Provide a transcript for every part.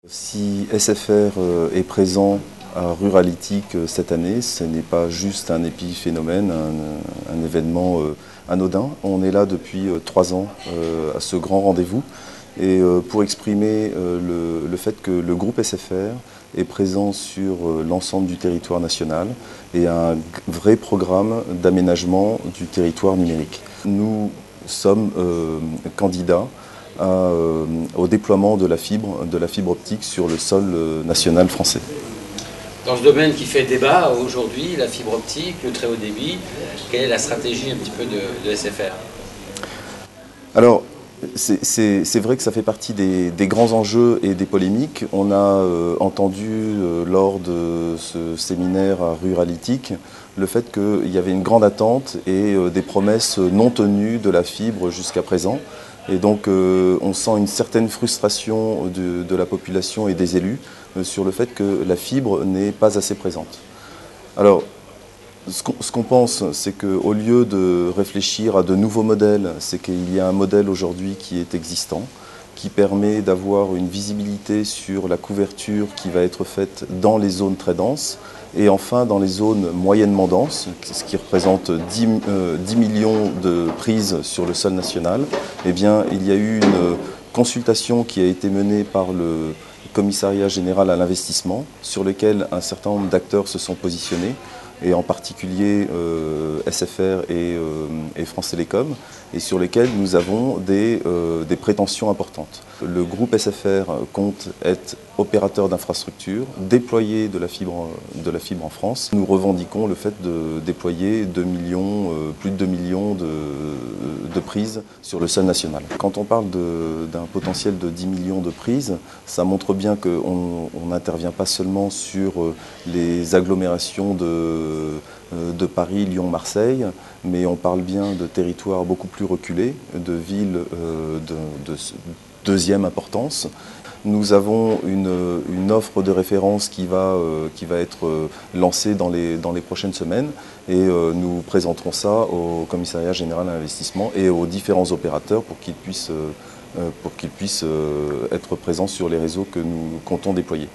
Si SFR est présent à Ruralytique cette année, ce n'est pas juste un épiphénomène, un événement anodin. On est là depuis 3 ans à ce grand rendez-vous et pour exprimer le fait que le groupe SFR est présent sur l'ensemble du territoire national et a un vrai programme d'aménagement du territoire numérique. Nous sommes candidats au déploiement de la fibre optique sur le sol national français. Dans ce domaine qui fait débat aujourd'hui, la fibre optique, le très haut débit, quelle est la stratégie un petit peu de SFR? Alors, c'est vrai que ça fait partie des grands enjeux et des polémiques. On a entendu lors de ce séminaire à Ruralytique le fait qu'il y avait une grande attente et des promesses non tenues de la fibre jusqu'à présent. Et donc on sent une certaine frustration de la population et des élus sur le fait que la fibre n'est pas assez présente. Alors, ce qu'on pense, c'est qu'au lieu de réfléchir à de nouveaux modèles, c'est qu'il y a un modèle aujourd'hui qui est existant, qui permet d'avoir une visibilité sur la couverture qui va être faite dans les zones très denses et enfin dans les zones moyennement denses, ce qui représente 10 millions de prises sur le sol national. Eh bien, il y a eu une consultation qui a été menée par le Commissariat général à l'investissement, sur lequel un certain nombre d'acteurs se sont positionnés, et en particulier SFR et France Télécom, et sur lesquels nous avons des prétentions importantes. Le groupe SFR compte être opérateur d'infrastructures, déployer de la fibre en France. Nous revendiquons le fait de déployer plus de 2 millions de prises sur le sol national. Quand on parle d'un potentiel de 10 millions de prises, ça montre bien qu'on n'intervient pas seulement sur les agglomérations de Paris, Lyon, Marseille, mais on parle bien de territoires beaucoup plus reculés, de villes de deuxième importance. Nous avons une offre de référence qui va être lancée dans les prochaines semaines et nous présenterons ça au Commissariat général à l'investissement et aux différents opérateurs pour qu'ils puissent être présents sur les réseaux que nous comptons déployer.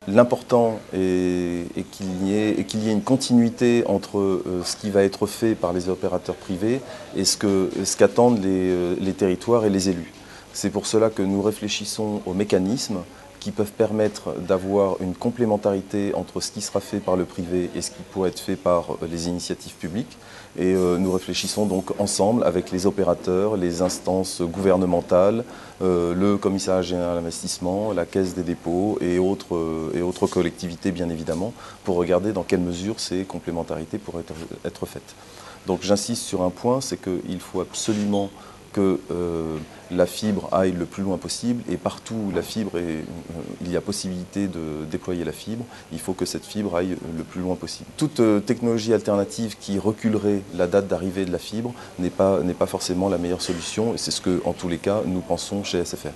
L'important est qu'il y ait une continuité entre ce qui va être fait par les opérateurs privés et ce qu'attendent les territoires et les élus. C'est pour cela que nous réfléchissons aux mécanismes qui peuvent permettre d'avoir une complémentarité entre ce qui sera fait par le privé et ce qui pourrait être fait par les initiatives publiques. Et nous réfléchissons donc ensemble avec les opérateurs, les instances gouvernementales, le Commissariat général à l'investissement, la Caisse des dépôts et autres collectivités bien évidemment, pour regarder dans quelle mesure ces complémentarités pourraient être faites. Donc j'insiste sur un point, c'est qu'il faut absolument que la fibre aille le plus loin possible et partout où il y a possibilité de déployer la fibre, il faut que cette fibre aille le plus loin possible. Toute technologie alternative qui reculerait la date d'arrivée de la fibre n'est pas forcément la meilleure solution et c'est ce que, en tous les cas, nous pensons chez SFR.